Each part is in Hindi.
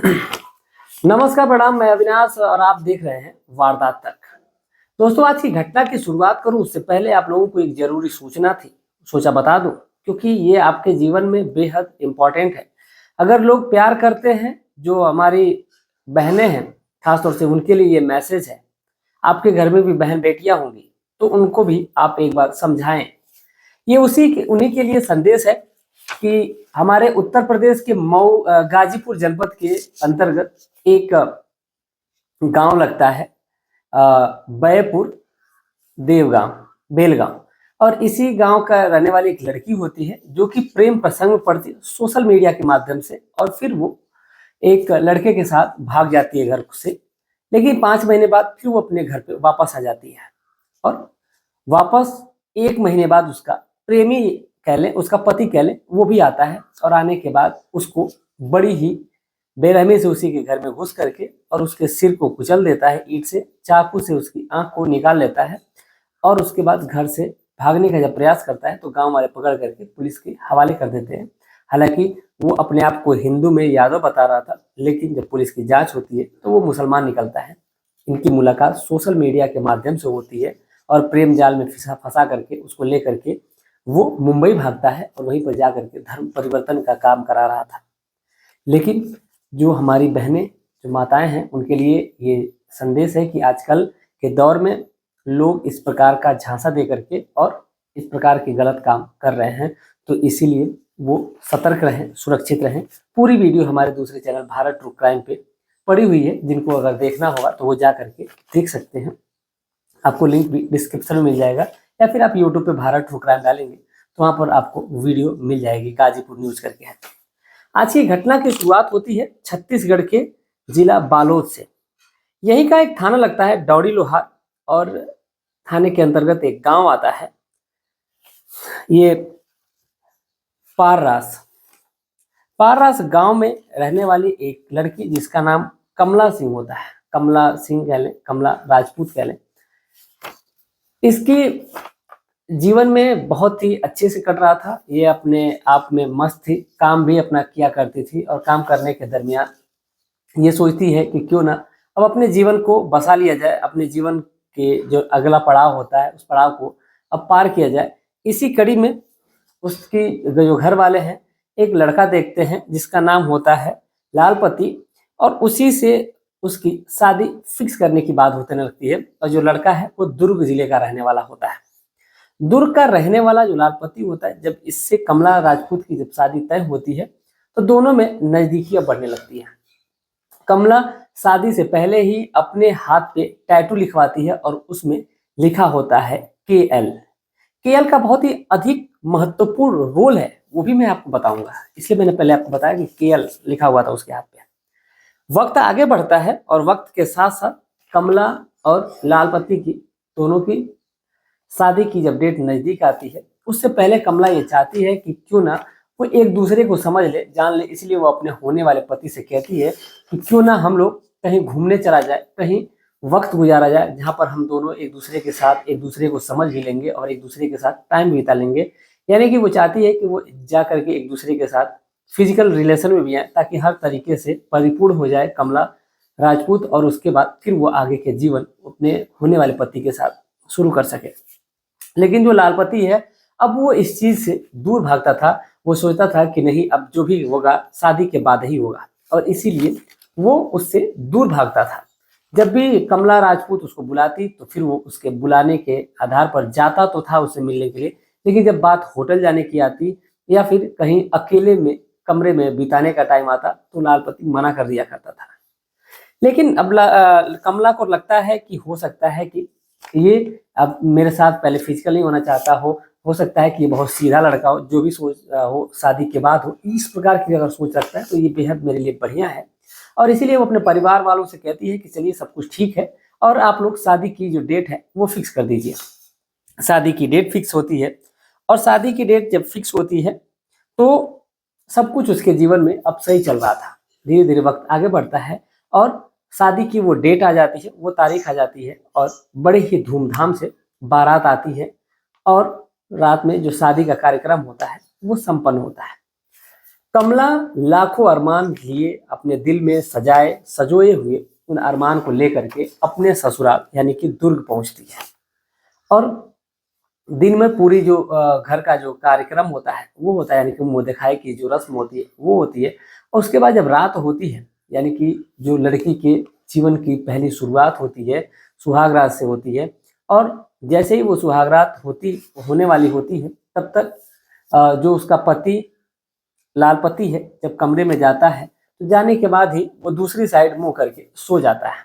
नमस्कार, प्रणाम। मैं अविनाश और आप देख रहे हैं वारदात तक। दोस्तों, आज की घटना की शुरुआत करूं उससे पहले आप लोगों को एक जरूरी सूचना थी, सोचा बता दूं, क्योंकि ये आपके जीवन में बेहद इम्पोर्टेंट है। अगर लोग प्यार करते हैं, जो हमारी बहनें हैं खासतौर से, उनके लिए ये मैसेज है। आपके घर में भी बहन बेटियां होंगी तो उनको भी आप एक बार समझाएं। ये उन्हीं के लिए संदेश है कि हमारे उत्तर प्रदेश के मऊ गाजीपुर जनपद के अंतर्गत एक गांव लगता है, बैपुर देवगांव, बेलगांव। और इसी गांव का रहने वाली एक लड़की होती है जो कि प्रेम प्रसंग में पड़ती है सोशल मीडिया के माध्यम से, और फिर वो एक लड़के के साथ भाग जाती है घर से। लेकिन 5 महीने बाद फिर वो अपने घर पे वापस आ जाती है, और वापस 1 महीने बाद उसका प्रेमी कह लें, उसका पति कह लें, वो भी आता है। और आने के बाद उसको बड़ी ही बेरहमी से उसी के घर में घुस करके और उसके सिर को कुचल देता है ईंट से, चाकू से उसकी आंख को निकाल लेता है। और उसके बाद घर से भागने का जब प्रयास करता है तो गांव वाले पकड़ करके पुलिस के हवाले कर देते हैं। हालांकि वो अपने आप को हिंदू में यादव बता रहा था, लेकिन जब पुलिस की जांच होती है तो वो मुसलमान निकलता है। इनकी मुलाकात सोशल मीडिया के माध्यम से होती है और प्रेम जाल में फंसा करके उसको लेकर के वो मुंबई भागता है और वहीं पर जाकर के धर्म परिवर्तन का काम करा रहा था। लेकिन जो हमारी बहनें, जो माताएं हैं, उनके लिए ये संदेश है कि आजकल के दौर में लोग इस प्रकार का झांसा दे करके और इस प्रकार के गलत काम कर रहे हैं, तो इसीलिए वो सतर्क रहें, सुरक्षित रहें। पूरी वीडियो हमारे दूसरे चैनल भारत ट्रू क्राइम पे पड़ी हुई है, जिनको अगर देखना होगा तो वो जा करके देख सकते हैं। आपको लिंक भी डिस्क्रिप्शन में मिल जाएगा, या फिर आप यूट्यूब पे भारत ट्रू क्राइम डालेंगे तो वहाँ पर आपको वीडियो मिल जाएगी, गाजीपुर न्यूज करके है। आज की घटना की शुरुआत होती है छत्तीसगढ़ के जिला बालोद से। यही का एक थाना लगता है डौड़ी लोहार, और थाने के अंतर्गत एक गांव आता है, ये पाररास। पाररास गांव में रहने वाली एक लड़की जिसका नाम कमला सिंह होता है, कमला सिंह कह लें, कमला राजपूत कह लें। इसकी जीवन में बहुत ही अच्छे से कट रहा था, ये अपने आप में मस्त थी, काम भी अपना किया करती थी। और काम करने के दरमियान ये सोचती है कि क्यों ना अब अपने जीवन को बसा लिया जाए, अपने जीवन के जो अगला पड़ाव होता है उस पड़ाव को अब पार किया जाए। इसी कड़ी में उसकी जो घर वाले हैं एक लड़का देखते हैं जिसका नाम होता है लालपति, और उसी से उसकी शादी फिक्स करने की बात होने लगती है। और जो लड़का है वो दुर्ग जिले का रहने वाला होता है। दुर्ग का रहने वाला जो लालपति होता है, जब इससे कमला राजपूत की जब शादी तय होती है तो दोनों में नजदीकियां बढ़ने लगती है। कमला शादी से पहले ही अपने हाथ पे टैटू लिखवाती है और उसमें लिखा होता है KL। KL का बहुत ही अधिक महत्वपूर्ण रोल है, वो भी मैं आपको बताऊंगा, इसलिए मैंने पहले आपको बताया कि KL लिखा हुआ था उसके हाथ पे। वक्त आगे बढ़ता है और वक्त के साथ साथ कमला और लालपति की दोनों की शादी की जब डेट नजदीक आती है, उससे पहले कमला ये चाहती है कि क्यों ना वो एक दूसरे को समझ ले, जान ले। इसलिए वो अपने होने वाले पति से कहती है कि क्यों ना हम लोग कहीं घूमने चला जाए, कहीं वक्त गुजारा जाए जहाँ पर हम दोनों एक दूसरे के साथ एक दूसरे को समझ भी लेंगे और एक दूसरे के साथ टाइम बिता लेंगे। यानी कि वो चाहती है कि वो जा करके एक दूसरे के साथ फिजिकल रिलेशन में भी आए, ताकि हर तरीके से परिपूर्ण हो जाए कमला राजपूत, और उसके बाद फिर वो आगे के जीवन अपने होने वाले पति के साथ शुरू कर सके। लेकिन जो लालपति है, अब वो इस चीज से दूर भागता था। वो सोचता था कि नहीं, अब जो भी होगा शादी के बाद ही होगा, और इसीलिए वो उससे दूर भागता था। जब भी कमला राजपूत उसको बुलाती तो फिर वो उसके बुलाने के आधार पर जाता तो था उससे मिलने के लिए, लेकिन जब बात होटल जाने की आती या फिर कहीं अकेले में कमरे में बिताने का टाइम आता तो लालपति मना कर दिया करता था। लेकिन अब कमला को लगता है कि हो सकता है कि ये अब मेरे साथ पहले फिजिकल नहीं होना चाहता हो सकता है कि ये बहुत सीधा लड़का हो, जो भी सोच हो शादी के बाद हो, इस प्रकार की अगर सोच रखता है तो ये बेहद मेरे लिए बढ़िया है। और इसीलिए वो अपने परिवार वालों से कहती है कि चलिए सब कुछ ठीक है और आप लोग शादी की जो डेट है वो फिक्स कर दीजिए। शादी की डेट फिक्स होती है, और शादी की डेट जब फिक्स होती है तो सब कुछ उसके जीवन में अब सही चल रहा था। धीरे धीरे वक्त आगे बढ़ता है और शादी की वो डेट आ जाती है, वो तारीख आ जाती है, और बड़े ही धूमधाम से बारात आती है और रात में जो शादी का कार्यक्रम होता है वो संपन्न होता है। कमला लाखों अरमान लिए अपने दिल में सजोए हुए उन अरमान को लेकर के अपने ससुराल यानी कि दुर्ग पहुंचती है। और दिन में पूरी जो घर का जो कार्यक्रम होता है वो होता है, यानी कि मुंह दिखाई की जो रस्म होती है वो होती है। और उसके बाद जब रात होती है, यानी कि जो लड़की के जीवन की पहली शुरुआत होती है सुहाग रात से होती है। और जैसे ही वो सुहाग रात होने वाली होती है, तब तक जो उसका पति लालपति है जब कमरे में जाता है, तो जाने के बाद ही वो दूसरी साइड मुंह करके सो जाता है।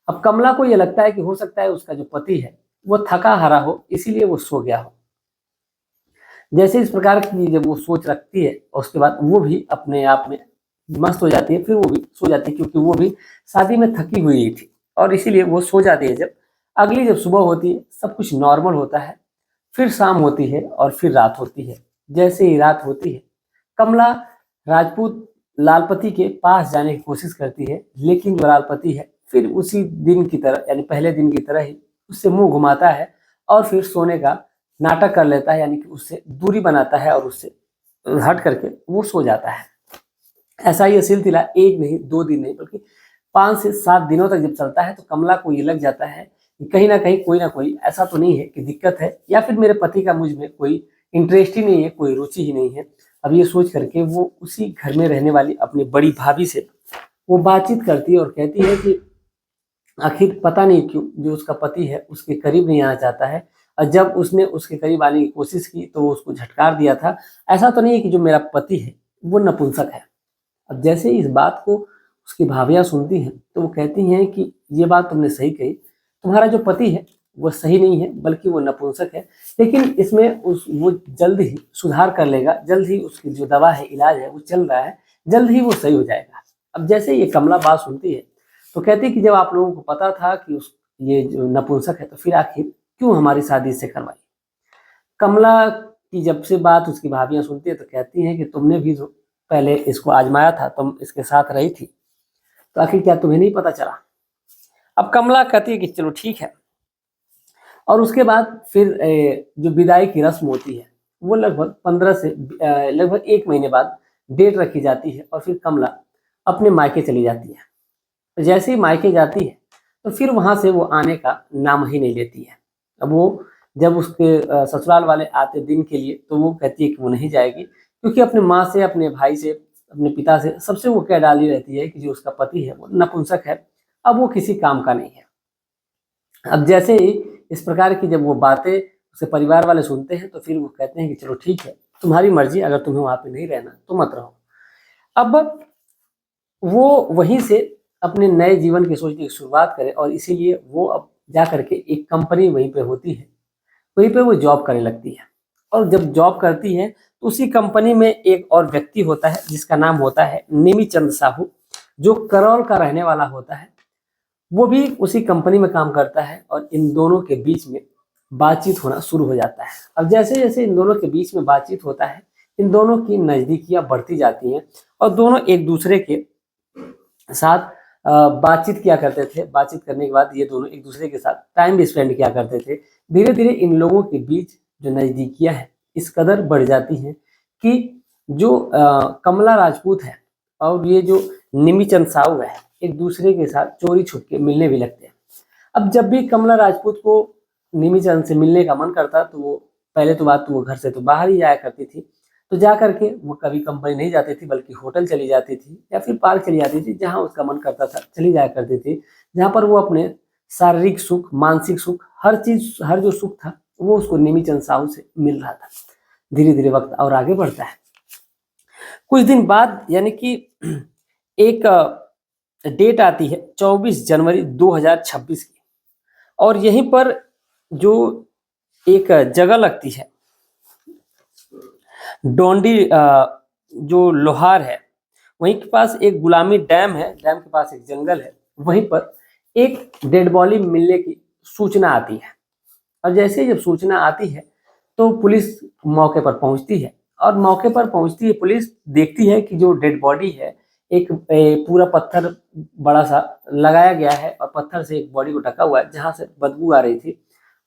अब कमला को ये लगता है कि हो सकता है उसका जो पति है वो थका हारा हो, इसीलिए वो सो गया हो। जैसे इस प्रकार की जब वो सोच रखती है, और उसके बाद वो भी अपने आप में मस्त हो जाती है, फिर वो भी सो जाती है, क्योंकि वो भी शादी में थकी हुई थी और इसीलिए वो सो जाती है। जब अगली जब सुबह होती है, सब कुछ नॉर्मल होता है। फिर शाम होती है और फिर रात होती है। जैसे ही रात होती है, कमला राजपूत लालपति के पास जाने की कोशिश करती है, लेकिन जो लालपति है फिर उसी दिन की तरह, यानी पहले दिन की तरह ही उससे मुंह घुमाता है और फिर सोने का नाटक कर लेता है, यानी कि उससे दूरी बनाता है और उससे हट करके वो सो जाता है। ऐसा ये सिलसिला एक नहीं, 2 दिन नहीं, बल्कि 5 से 7 दिनों तक जब चलता है, तो कमला को ये लग जाता है कि कहीं ना कहीं कोई ना कोई ऐसा तो नहीं है कि दिक्कत है, या फिर मेरे पति का मुझ में कोई इंटरेस्ट ही नहीं है, कोई रुचि ही नहीं है। अब ये सोच करके वो उसी घर में रहने वाली अपनी बड़ी भाभी से वो बातचीत करती है और कहती है कि आखिर पता नहीं क्यों जो उसका पति है उसके करीब नहीं आना चाहता है, और जब उसने उसके करीब आने की कोशिश की तो उसको झटकार दिया था। ऐसा तो नहीं है कि जो मेरा पति है वो नपुंसक है। अब जैसे इस बात को उसकी भाभियाँ सुनती हैं, तो वो कहती हैं कि ये बात तुमने सही कही, तुम्हारा जो पति है वो सही नहीं है, बल्कि वो नपुंसक है, लेकिन इसमें वो जल्द ही सुधार कर लेगा, जल्द ही उसकी जो दवा है, इलाज है वो चल रहा है, जल्द ही वो सही हो जाएगा। अब जैसे ये कमला बात सुनती है, तो कहती है कि जब आप लोगों को पता था कि ये जो नपुंसक है, तो फिर आखिर क्यों हमारी शादी इससे करवाई। कमला की जब से बात उसकी भाभियाँ सुनती है, तो कहती हैं कि तुमने भी जो पहले इसको आजमाया था, तुम इसके साथ रही थी, तो आखिर क्या तुम्हें नहीं पता चला। अब कमला कहती है कि चलो ठीक है। और उसके बाद फिर जो विदाई की रस्म होती है वो लगभग 15 से लगभग 1 महीने बाद डेट रखी जाती है, और फिर कमला अपने मायके चली जाती है। तो जैसे ही मायके जाती है, तो फिर वहाँ से वो आने का नाम ही नहीं लेती है। अब वो जब उसके ससुराल वाले आते दिन के लिए, तो वो कहती है कि वो नहीं जाएगी, क्योंकि अपने माँ से, अपने भाई से, अपने पिता से, सबसे वो कह डाली रहती है कि जो उसका पति है वो नपुंसक है, अब वो किसी काम का नहीं है। अब जैसे ही इस प्रकार की जब वो बातें उसके परिवार वाले सुनते हैं, तो फिर वो कहते हैं कि चलो ठीक है, तुम्हारी मर्जी, अगर तुम्हें वहाँ पे नहीं रहना तो मत रहो। अब वो वहीं से अपने नए जीवन की सोचने की शुरुआत करे, और इसीलिए वो अब जा करके एक कंपनी वहीं पे होती है, वहीं पे वो जॉब करने लगती है। और जब जॉब करती है, तो उसी कंपनी में एक और व्यक्ति होता है जिसका नाम होता है निमिचंद साहू, जो करौल का रहने वाला होता है। वो भी उसी कंपनी में काम करता है, और इन दोनों के बीच में बातचीत होना शुरू हो जाता है। अब जैसे जैसे इन दोनों के बीच में बातचीत होता है, इन दोनों की नज़दीकियाँ बढ़ती जाती हैं, और दोनों एक दूसरे के साथ बातचीत किया करते थे। बातचीत करने के बाद ये दोनों एक दूसरे के साथ टाइम भी स्पेंड किया करते थे। धीरे धीरे इन लोगों के बीच जो नज़दीकियाँ हैं इस कदर बढ़ जाती हैं कि जो कमला राजपूत है और ये जो निमिचंद साहू है, एक दूसरे के साथ चोरी छुप के मिलने भी लगते हैं। अब जब भी कमला राजपूत को निमिचंद से मिलने का मन करता, तो वो पहले तो बात तो वो घर से तो बाहर ही जाया करती थी। तो जा करके वो कभी कंपनी नहीं जाती थी, बल्कि होटल चली जाती थी या फिर पार्क चली जाती थी, जहाँ उसका मन करता था चली जाया करती थी, जहाँ पर वो अपने शारीरिक सुख, मानसिक सुख, हर चीज, हर जो सुख था वो उसको निमिचंद साहू से मिल रहा था। धीरे धीरे वक्त और आगे बढ़ता है। कुछ दिन बाद, यानी कि एक डेट आती है 24 जनवरी 2026 की, और यहीं पर जो एक जगह लगती है डोंडी, जो लोहार है, वहीं के पास एक गुलामी डैम है, डैम के पास एक जंगल है, वहीं पर एक डेड बॉडी मिलने की सूचना आती है। और जैसे ही जब सूचना आती है, तो पुलिस मौके पर पहुंचती है, और मौके पर पहुंचती है पुलिस देखती है कि जो डेड बॉडी है, एक पूरा पत्थर बड़ा सा लगाया गया है, और पत्थर से एक बॉडी को ढका हुआ है, जहाँ से बदबू आ रही थी।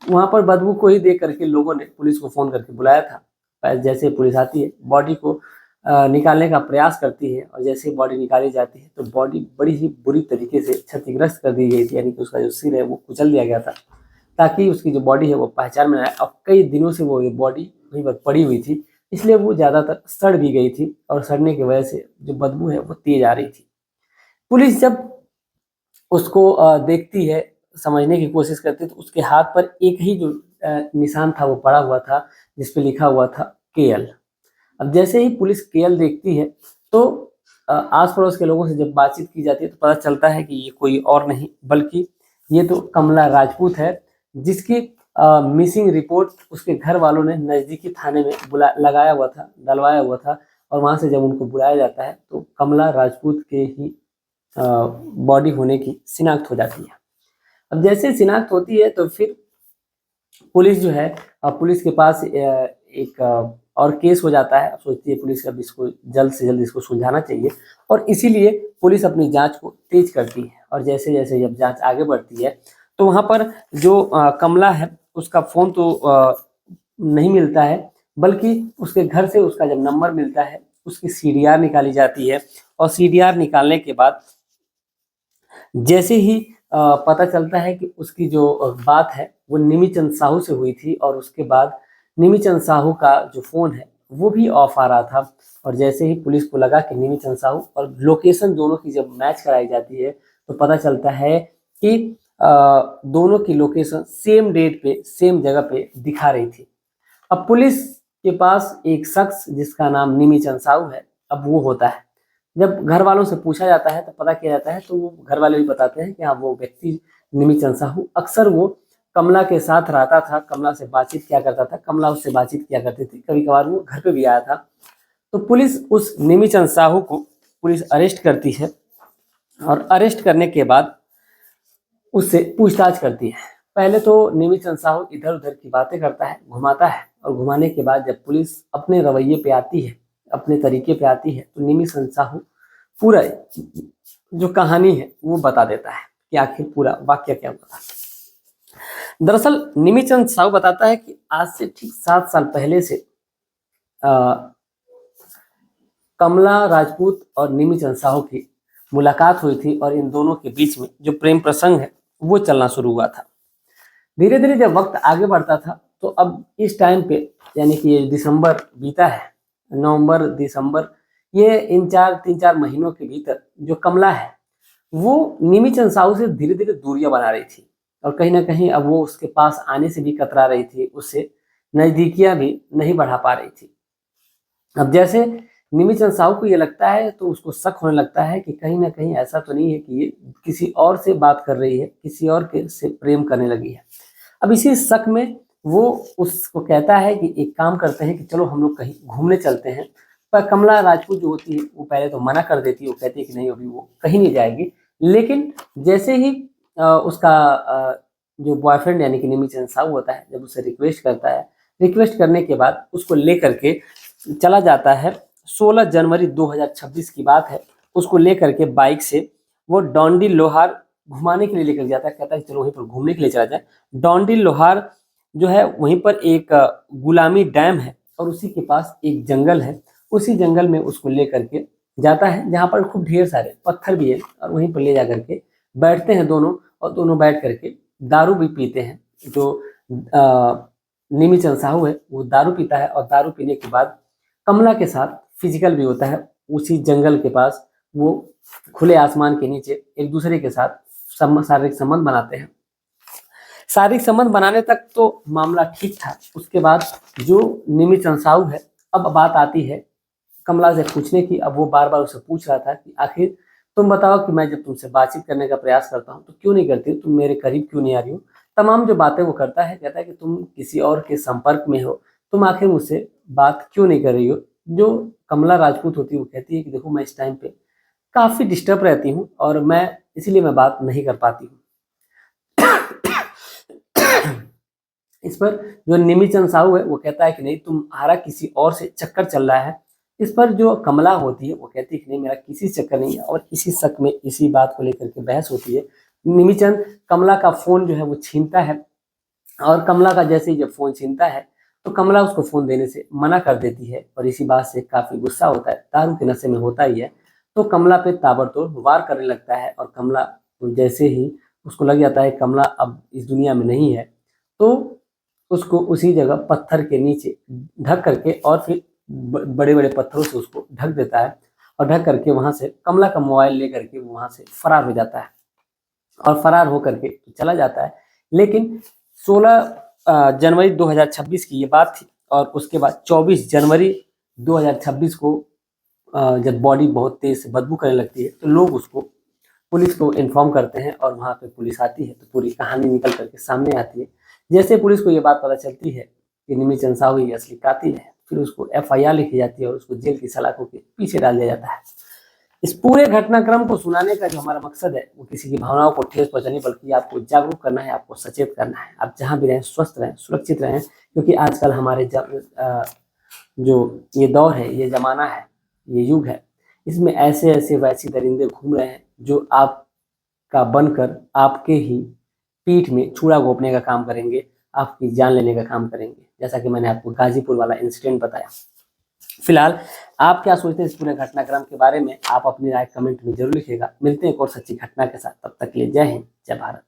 वहाँ पर बदबू को ही देख करके लोगों ने पुलिस को फ़ोन करके बुलाया था। जैसे पुलिस आती है, बॉडी को निकालने का प्रयास करती है और जैसे ही बॉडी निकाली जाती है तो बॉडी बड़ी ही बुरी तरीके से क्षतिग्रस्त कर दी गई थी, यानी कि उसका जो सिर है वो कुचल दिया गया था ताकि उसकी जो बॉडी है वो पहचान में आए। और कई दिनों से वो ये बॉडी वहीं पर पड़ी हुई थी, इसलिए वो ज़्यादातर सड़ भी गई थी और सड़ने की वजह से जो बदबू है वो तेज आ रही थी। पुलिस जब उसको देखती है, समझने की कोशिश करती है, तो उसके हाथ पर एक ही जो निशान था वो पड़ा हुआ था जिस पे लिखा हुआ था केएल। अब जैसे ही पुलिस केएल देखती है तो आस पड़ोस के लोगों से जब बातचीत की जाती है तो पता चलता है कि ये कोई और नहीं बल्कि ये तो कमला राजपूत है, जिसकी मिसिंग रिपोर्ट उसके घर वालों ने नज़दीकी थाने में लगाया हुआ था, डलवाया हुआ था। और वहाँ से जब उनको बुलाया जाता है तो कमला राजपूत के ही बॉडी होने की शिनाख्त हो जाती है। अब जैसे शिनाख्त होती है तो फिर पुलिस जो है पुलिस के पास एक और केस हो जाता है। सोचती है पुलिस अब इसको जल्द से जल्द इसको सुलझाना चाहिए और इसीलिए पुलिस अपनी जांच को तेज करती है। और जैसे जैसे जब जांच आगे बढ़ती है तो वहाँ पर जो कमला है उसका फ़ोन तो नहीं मिलता है, बल्कि उसके घर से उसका जब नंबर मिलता है उसकी सीडीआर निकाली जाती है। और सीडीआर निकालने के बाद जैसे ही पता चलता है कि उसकी जो बात है वो निमिचंद साहू से हुई थी और उसके बाद निमिचंद साहू का जो फ़ोन है वो भी ऑफ आ रहा था। और जैसे ही पुलिस को लगा कि निमिचंद साहू और लोकेशन दोनों की जब मैच कराई जाती है तो पता चलता है कि दोनों की लोकेशन सेम डेट पे सेम जगह पे दिखा रही थी। अब पुलिस के पास एक शख्स जिसका नाम निमिचंद साहू है अब वो होता है। जब घर वालों से पूछा जाता है तो पता किया जाता है तो वो घर वाले भी बताते हैं कि हाँ वो व्यक्ति निमिचंद साहू अक्सर वो कमला के साथ रहता था, कमला से बातचीत किया करता था, कमला उससे बातचीत किया करती थी, कभी कभार वो घर पे भी आया था। तो पुलिस उस निमिचंद साहू को पुलिस अरेस्ट करती है और अरेस्ट करने के बाद उससे पूछताछ करती है। पहले तो निमिचंद साहू इधर उधर की बातें करता है, घुमाता है और घुमाने के बाद जब पुलिस अपने रवैये पे आती है, अपने तरीके पे आती है तो निमिचंद साहू पूरा जो कहानी है वो बता देता है कि आखिर पूरा वाक्य क्या हुआ था। दरअसल निमिचंद साहू बताता है कि आज से ठीक 7 साल पहले से कमला राजपूत और निमिचंद साहू की मुलाकात हुई थी और इन दोनों के बीच में जो प्रेम प्रसंग है वो चलना शुरू हुआ था। धीरे धीरे जब वक्त आगे बढ़ता था तो अब इस टाइम पे यानी कि ये दिसंबर बीता है, नवंबर दिसंबर, ये इन 3-4 महीनों के भीतर जो कमला है वो निमिचंद साहू से धीरे धीरे दूरियां बना रही थी और कहीं ना कहीं अब वो उसके पास आने से भी कतरा रही थी, उससे नज़दीकियां भी नहीं बढ़ा पा रही थी। अब जैसे निमिचंद साहू को ये लगता है तो उसको शक होने लगता है कि कहीं ना कहीं ऐसा तो नहीं है कि ये किसी और से बात कर रही है, किसी और के से प्रेम करने लगी है। अब इसी शक में वो उसको कहता है कि एक काम करते हैं कि चलो हम लोग कहीं घूमने चलते हैं। पर कमला राजपूत जो होती है वो पहले तो मना कर देती है, वो कहती है कि नहीं अभी वो कहीं नहीं जाएगी। लेकिन जैसे ही उसका जो बॉयफ्रेंड यानी कि निमिचंद साहू होता है जब उसे रिक्वेस्ट करता है, रिक्वेस्ट करने के बाद उसको लेकर के चला जाता है। 16 जनवरी 2026 की बात है, उसको लेकर के बाइक से वो डोंडी लोहार घुमाने के लिए लेकर जाता है। कहता है चलो वहीं पर घूमने के लिए चला जाए। डोंडी लोहार जो है वहीं पर एक गुलामी डैम है और उसी के पास एक जंगल है। उसी जंगल में उसको लेकर के जाता है जहाँ पर खूब ढेर सारे पत्थर भी है और वहीं पर ले जा करके बैठते हैं दोनों और दोनों बैठ करके दारू भी पीते हैं। जो निमिचंद साहू है वो दारू पीता है और दारू पीने के बाद कमला के साथ फिजिकल भी होता है। उसी जंगल के पास वो खुले आसमान के नीचे एक दूसरे के साथ शारीरिक संबंध बनाते हैं। शारीरिक संबंध बनाने तक तो मामला ठीक था। उसके बाद जो निमिचंद साहू है अब बात आती है कमला से पूछने की। अब वो बार बार उससे पूछ रहा था कि आखिर तुम बताओ कि मैं जब तुमसे बातचीत करने का प्रयास करता हूँ तो क्यों नहीं करती, तुम मेरे करीब क्यों नहीं आ रही हो। तमाम जो बातें वो करता है, कहता है कि तुम किसी और के संपर्क में हो, तुम आखिर मुझसे बात क्यों नहीं कर रही हो। जो कमला राजपूत होती है वो कहती है कि देखो मैं इस टाइम पे काफ़ी डिस्टर्ब रहती हूँ और मैं इसीलिए मैं बात नहीं कर पाती हूँ। इस पर जो निमिचंद साहू है वो कहता है कि नहीं तुम्हारा किसी और से चक्कर चल रहा है। इस पर जो कमला होती है वो कहती है कि नहीं मेरा किसी चक्कर नहीं है और इसी शक में इसी बात को लेकर के बहस होती है। निमिचंद कमला का फ़ोन जो है वो छीनता है और कमला का जैसे ही जब फ़ोन छीनता है तो कमला उसको फ़ोन देने से मना कर देती है और इसी बात से काफ़ी गुस्सा होता है, दारू के नशे में होता ही है। तो कमला पे ताबड़तोड़ वार करने लगता है और कमला जैसे ही उसको लग जाता है कमला अब इस दुनिया में नहीं है, तो उसको उसी जगह पत्थर के नीचे ढक करके और फिर बड़े-बड़े पत्थरों से उसको ढक देता है और ढक करके वहाँ से कमला का मोबाइल लेकर के वहाँ से फरार हो जाता है और फरार होकर के चला जाता है। लेकिन 16 जनवरी 2026 की ये बात थी और उसके बाद 24 जनवरी 2026 को जब बॉडी बहुत तेज़ से बदबू करने लगती है तो लोग उसको पुलिस को इन्फॉर्म करते हैं और वहाँ पे पुलिस आती है तो पूरी कहानी निकल करके सामने आती है। जैसे पुलिस को ये बात पता चलती है कि निमी चंद साहू ये असली कातिल है, फिर उसको एफआईआर लिखी जाती है और उसको जेल की सलाखों के पीछे डाल दिया जाता है। इस पूरे घटनाक्रम को सुनाने का जो हमारा मकसद है वो किसी की भावनाओं को ठेस पहुंचाने बल्कि आपको जागरूक करना है, आपको सचेत करना है। आप जहाँ भी रहें स्वस्थ रहें, सुरक्षित रहें, क्योंकि आजकल हमारे जो ये दौर है, ये ज़माना है, ये युग है, इसमें ऐसे-ऐसे वैसी दरिंदे घूम रहे हैं जो आपका बनकर आपके ही पीठ में छुरा घोंपने का काम करेंगे, आपकी जान लेने का काम करेंगे। जैसा कि मैंने आपको गाज़ीपुर वाला इंसिडेंट बताया। फिलहाल आप क्या सोचते हैं इस पूरे घटनाक्रम के बारे में? आप अपनी राय कमेंट में ज़रूर लिखिएगा। मिलते हैं एक और सच्ची घटना के साथ, तब तक के लिए जय हिंद, जय भारत।